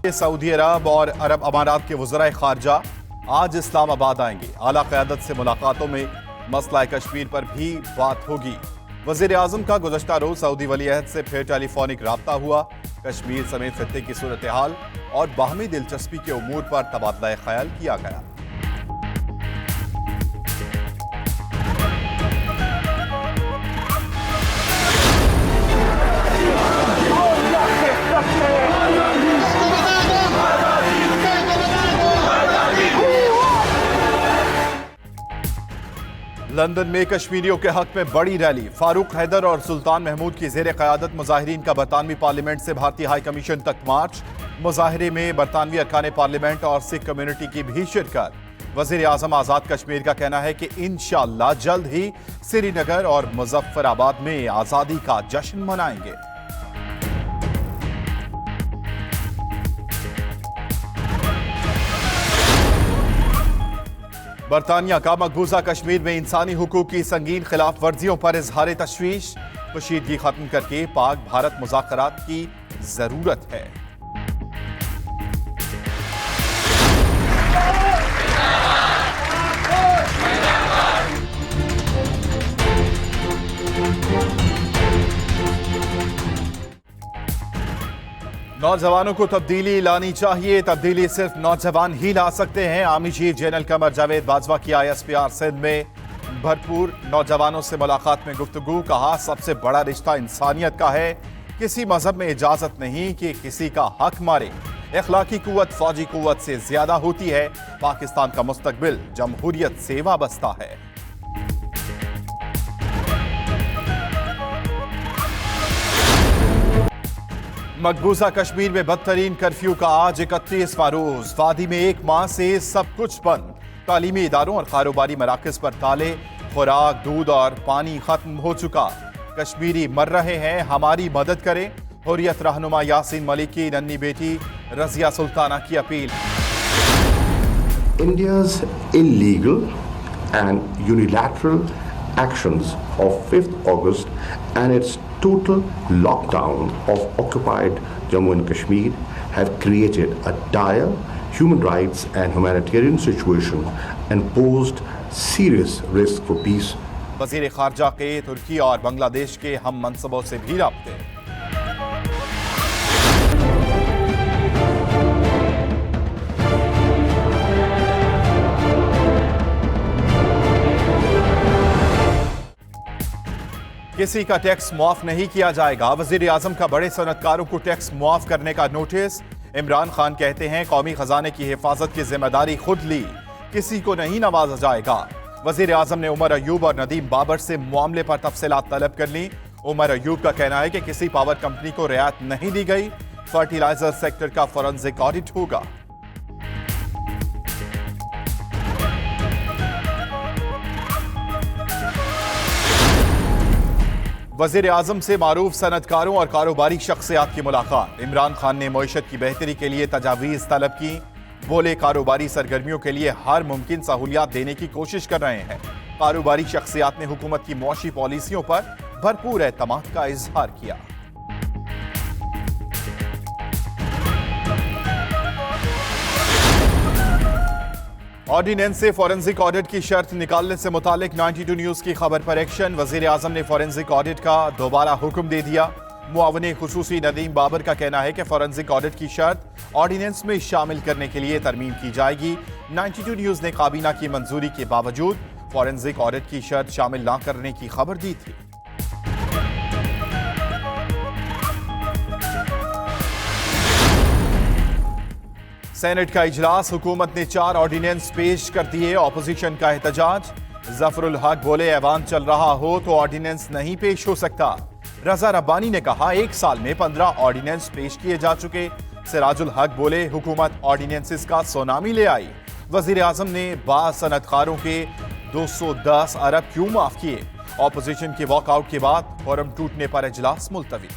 Saudi अरब और अरब अमारात के वज़राए खारजा आज इस्लामाबाद आएंगे। आला क़यादत से मुलाकातों में मसला कश्मीर पर भी बात होगी। वज़ीर आज़म का गुज़श्ता रोज़ सऊदी वली अहद से फिर टेलीफोनिक राब्ता हुआ। कश्मीर समेत खित्ते की सूरत हाल और बाहमी दिलचस्पी के उमूर पर तबादला ख्याल किया गया। लंदन में कश्मीरियों के हक में बड़ी रैली। फारूक हैदर और सुल्तान महमूद की ज़ेर क़यादत मुजाहिरीन का बरतानवी पार्लियामेंट से भारतीय हाई कमीशन तक मार्च। मुजाहरे में बरतानवी अरकान पार्लियामेंट और सिख कम्युनिटी की भी शिरकत। वज़ीर आज़म आज़ाद कश्मीर का कहना है कि इंशाअल्लाह जल्द ही श्रीनगर और मुजफ्फराबाद में आज़ादी का जश्न मनाएंगे। बरतानिया का मकबूजा कश्मीर में इंसानी हुकूक की संगीन खिलाफ वर्जियों पर इजहार तशवीश। कशीदगी खत्म करके पाक भारत मुज़ाकरात की जरूरत है। नौजवानों को तब्दीली लानी चाहिए। तब्दीली सिर्फ नौजवान ही ला सकते हैं। Army chief general Qamar Javed Bajwa की ISPR सिंध में भरपूर नौजवानों से मुलाकात में गुफ्तगू। कहा, सबसे बड़ा रिश्ता इंसानियत का है। किसी मजहब में इजाजत नहीं कि किसी का हक मारे। इखलाकी कुव्वत फौजी कुव्वत से ज्यादा होती है। पाकिस्तान का मुस्तकबिल जमहूरियत से वाबस्ता है। मकबूजा कश्मीर में बदतरीन कर्फ्यू का आज 31वां रोज। वादी में एक माह से सब कुछ बंद। तालीमी इदारों और कारोबारी मराकज पर ताले। खुराक, दूध और पानी खत्म हो चुका। कश्मीरी मर रहे हैं, हमारी मदद करें। हुर्रियत रहनुमा यासीन मलिक की नन्ही बेटी रजिया सुल्ताना की appeal. India's illegal and unilateral actions of 5th August and its total lockdown of occupied Jammu and Kashmir have created a dire human rights and humanitarian situation and posed serious risk for peace. वज़ीर खारजा के तुर्की और बांग्लादेश के हम मनसबों से भी राब्ते। किसी का tax मुआफ नहीं किया जाएगा। वज़ीर आज़म का बड़े सनतकारों को टैक्स मुआफ करने का नोटिस। इमरान खान कहते हैं, कौमी खजाने की हिफाजत की जिम्मेदारी खुद ली, किसी को नहीं नवाजा जाएगा। वज़ीर आज़म ने उमर अयूब और नदीम बाबर से मामले पर तफसीलात तलब कर ली। उमर अयूब का कहना है कि किसी पावर कंपनी को रियायत नहीं दी गई। फर्टिलाइजर सेक्टर का फोरेंसिक ऑडिट होगा। वज़ीर आज़म से मारूफ सनतकारों और कारोबारी शख्सियात की मुलाकात। इमरान खान ने मईशत की बेहतरी के लिए तजावीज़ तलब की। बोले, कारोबारी सरगर्मियों के लिए हर मुमकिन सहूलियात देने की कोशिश कर रहे हैं। कारोबारी शख्सियात ने हुकूमत की मुआशी पॉलिसियों पर भरपूर एतमाद का इजहार किया। ऑर्डिनेंस से फॉरेंसिक ऑडिट की शर्त निकालने से मुतालिक 92 न्यूज़ की खबर पर एक्शन। वज़ीर आज़म ने फॉरेंसिक ऑडिट का दोबारा हुक्म दे दिया। मुआवने खुसूसी नदीम बाबर का कहना है कि फॉरेंसिक ऑडिट की शर्त ऑर्डिनेंस में शामिल करने के लिए तरमीम की जाएगी। 92 न्यूज़ ने काबीना की मंजूरी के बावजूद फॉरेंसिक ऑडिट की शर्त शामिल न करने की खबर दी थी। सेनेट का इजलास। हुकूमत ने 4 ऑर्डिनेंस पेश कर दिए। ऑपोजिशन का एहतजाज। जफरुल हक बोले, ऐवान चल रहा हो तो ऑर्डिनेंस नहीं पेश हो सकता। रजा रब्बानी ने कहा, 1 साल में 15 ऑर्डिनेंस पेश किए जा चुके। सिराजुल हक बोले, हुकूमत ऑर्डिनेंसेस का सुनामी ले आई। वजीर आजम ने बाज़ सनतकारों के 210 अरब क्यों माफ किए। ऑपोजिशन के वॉकआउट के बाद फोरम टूटने पर इजलास मुलतवी।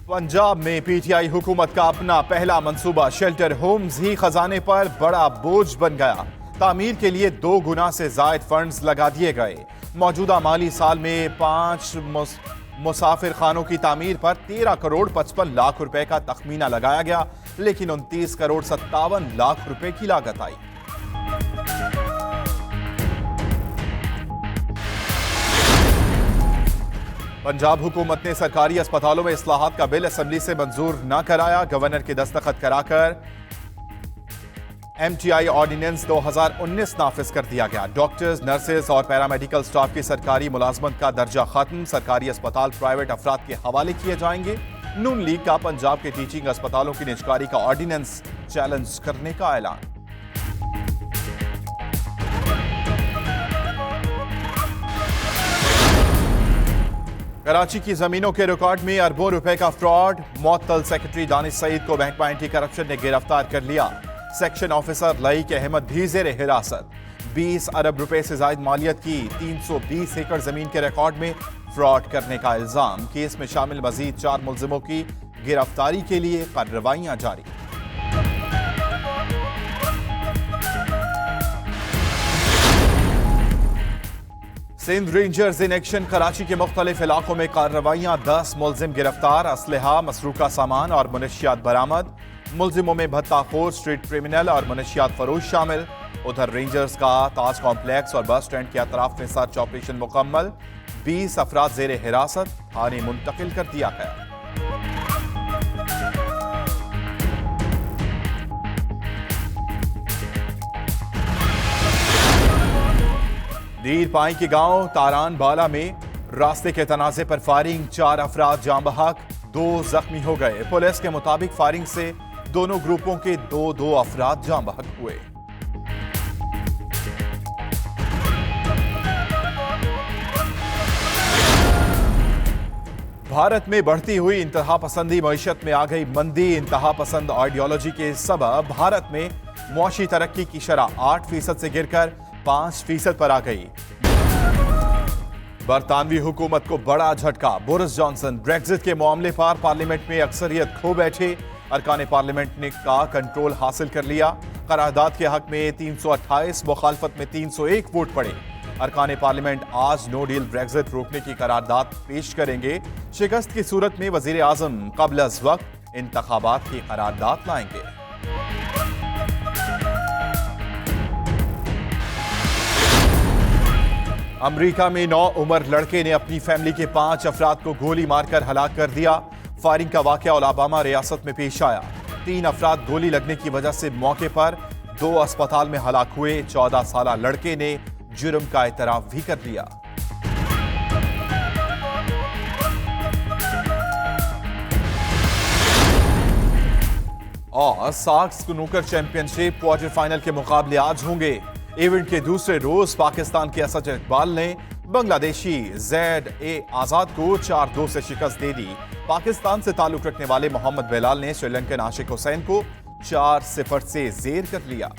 पंजाब में पीटीआई हुकूमत का अपना पहला मंसूबा शेल्टर होम्स ही खजाने पर बड़ा बोझ बन गया। तामीर के लिए 2 गुना से जायद फंड्स लगा दिए गए। मौजूदा माली साल में 5 मुसाफिर खानों की तामीर पर 13 करोड़ 55 लाख रुपए का तखमीना लगाया गया, लेकिन 29 करोड़ 57 लाख रुपए की लागत आई। पंजाब हुकूमत ने सरकारी अस्पतालों में इस्लाहात का बिल असेंबली से मंजूर न कराया। गवर्नर के दस्तखत कराकर एमटीआई ऑर्डिनेंस 2019 नाफिज कर दिया गया। डॉक्टर्स, नर्सेज और पैरामेडिकल स्टाफ की सरकारी मुलाजमत का दर्जा खत्म। सरकारी अस्पताल प्राइवेट अफराद के हवाले किए जाएंगे। नून लीग का पंजाब के टीचिंग अस्पतालों की निजकारी का ऑर्डिनेंस चैलेंज करने का ऐलान। कराची की जमीनों के रिकॉर्ड में अरबों रुपए का फ्रॉड। मुअत्तल सेक्रेटरी दानिश सईद को महकमा एंटी करप्शन ने गिरफ्तार कर लिया। सेक्शन ऑफिसर लईक अहमद भी जेर हिरासत। 20 अरब रुपए से जायद मालियत की 320 एकड़ जमीन के रिकॉर्ड में फ्रॉड करने का इल्जाम। केस में शामिल मजीद 4 मुलजिमों की गिरफ्तारी के लिए कार्रवाइयां जारी। Sindh Rangers in action. Karachi के मुख्तलिफ इलाकों में कार्रवाइयां। 10 मुलजिम गिरफ्तार। असलहा, मसरूका सामान और मुनशियात बरामद। मुलजिमों में भत्ताखोर, स्ट्रीट क्रिमिनल और मुनशियात फरोश शामिल। उधर रेंजर्स का ताज कॉम्प्लेक्स और बस स्टैंड के अतराफ में सर्च ऑपरेशन मुकम्मल। 20 अफराद जेर हिरासत, थाने मुंतकिल कर दिया गया। दीर पाई के गांव तारान बाला में रास्ते के तनाजे पर फायरिंग। 4 अफराद जाँ बहक, 2 जख्मी हो गए। पुलिस के मुताबिक फायरिंग से दोनों ग्रुपों के 2 अफराद जाँ बहक हुए। भारत में बढ़ती हुई इंतहा पसंदी मईशत में आ गई मंदी। इंतहा पसंद आइडियोलॉजी के सबब भारत में मुआशी तरक्की की शरह 8% से गिरकर 5% पर आ गई। बरतानवी हुकूमत को बड़ा झटका। बोरिस जॉनसन ब्रेक्जिट के मामले पर पार्लियामेंट में अक्सरियत खो बैठे। अरकान पार्लियामेंट ने का कंट्रोल हासिल कर लिया। करारदाद के हक में 328, मुखालफत में 301 वोट पड़े। अरकान पार्लियामेंट आज नो डील ब्रेक्जिट रोकने की करारदाद पेश करेंगे। शिकस्त की सूरत में वजीर आजम कबल अज वक्त इंतखाबात की करारदाद लाएंगे। अमेरिका में 9 उम्र लड़के ने अपनी फैमिली के 5 अफराद को गोली मारकर हलाक कर दिया। फायरिंग का वाकया अलाबामा रियासत में पेश आया। 3 अफराद गोली लगने की वजह से मौके पर, 2 अस्पताल में हलाक हुए। 14 साला लड़के ने जुर्म का एतराफ भी कर लिया। और socks snooker championship quarter final के मुकाबले आज होंगे। इवेंट के दूसरे रोज पाकिस्तान के असद इकबाल ने बांग्लादेशी ZA आजाद को 4-2 से शिकस्त दे दी। पाकिस्तान से ताल्लुक रखने वाले मोहम्मद बेलाल ने श्रीलंकन आशिक हुसैन को 4-0 से जेर कर लिया।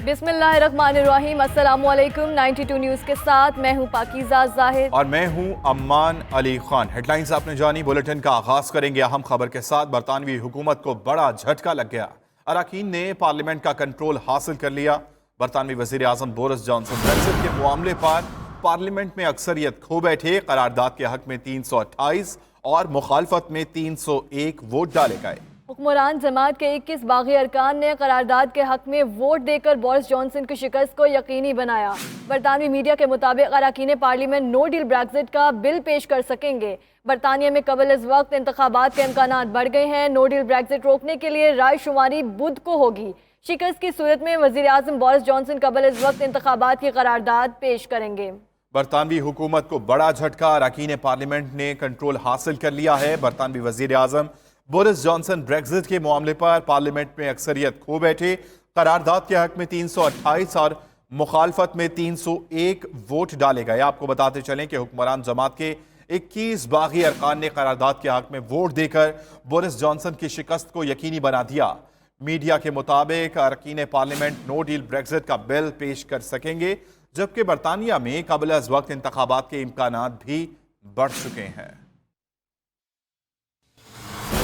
बिस्मिल्लाहिर्रहमानिर्रहीम। अस्सलामुअलैकुम। 92 न्यूज के साथ मैं हूं पाकीज़ा जाहिद और मैं हूं अम्मान अली खान। हेडलाइंस आपने जानी। बुलेटिन का आगाज करेंगे अहम खबर के साथ। बरतानवी हुकूमत को बड़ा झटका लग गया। अरकान ने पार्लियामेंट का कंट्रोल हासिल कर लिया। बरतानवी वजीर आजम बोरिस जॉनसन ब्रेक्जिट के मामले पर पार्लियामेंट में अक्सरियत खो बैठे। करारदाद के हक में 328 और मुखालफत में 301 वोट डाले गए। हुक्मरान जमात के 21 बागी अरकान ने करारदाद के हक में वोट देकर बोरिस जॉनसन की शिकस्त को यकीनी बनाया। बरतानवी मीडिया के मुताबिक अरकान पार्लियामेंट नो डील ब्रेक्जिट का बिल पेश कर सकेंगे। बरतानिया में कबल इस वक्त इंतखाबात के इम्कानात बढ़ गए हैं। नो डील ब्रेक्जिट रोकने के लिए राय शुमारी बुध को होगी। शिकस्त की सूरत में वजीर आजम बोरिस जॉनसन कबल इस वक्त इंतखाबात की करारदाद पेश करेंगे। बरतानवी हुकूमत को बड़ा झटका। अरकान पार्लियामेंट ने कंट्रोल हासिल कर लिया है। बरतानवी वजीर आजम बोरिस जॉनसन ब्रेक्जिट के मामले पर पार्लियामेंट में अक्सरियत खो बैठे। करारदाद के हक में 328 और मुखालफत में 301 वोट डाले गए। आपको बताते चलें कि हुक्मरान जमात के 21 बागी अरकान ने करारदाद के हक में वोट देकर बोरिस जॉनसन की शिकस्त को यकीनी बना दिया। मीडिया के मुताबिक अरकान पार्लियामेंट नो डील ब्रेक्जिट का बिल पेश कर सकेंगे, जबकि बरतानिया में कबल अज़ वक्त इंतखाबात के इम्कानात भी बढ़ चुके हैं।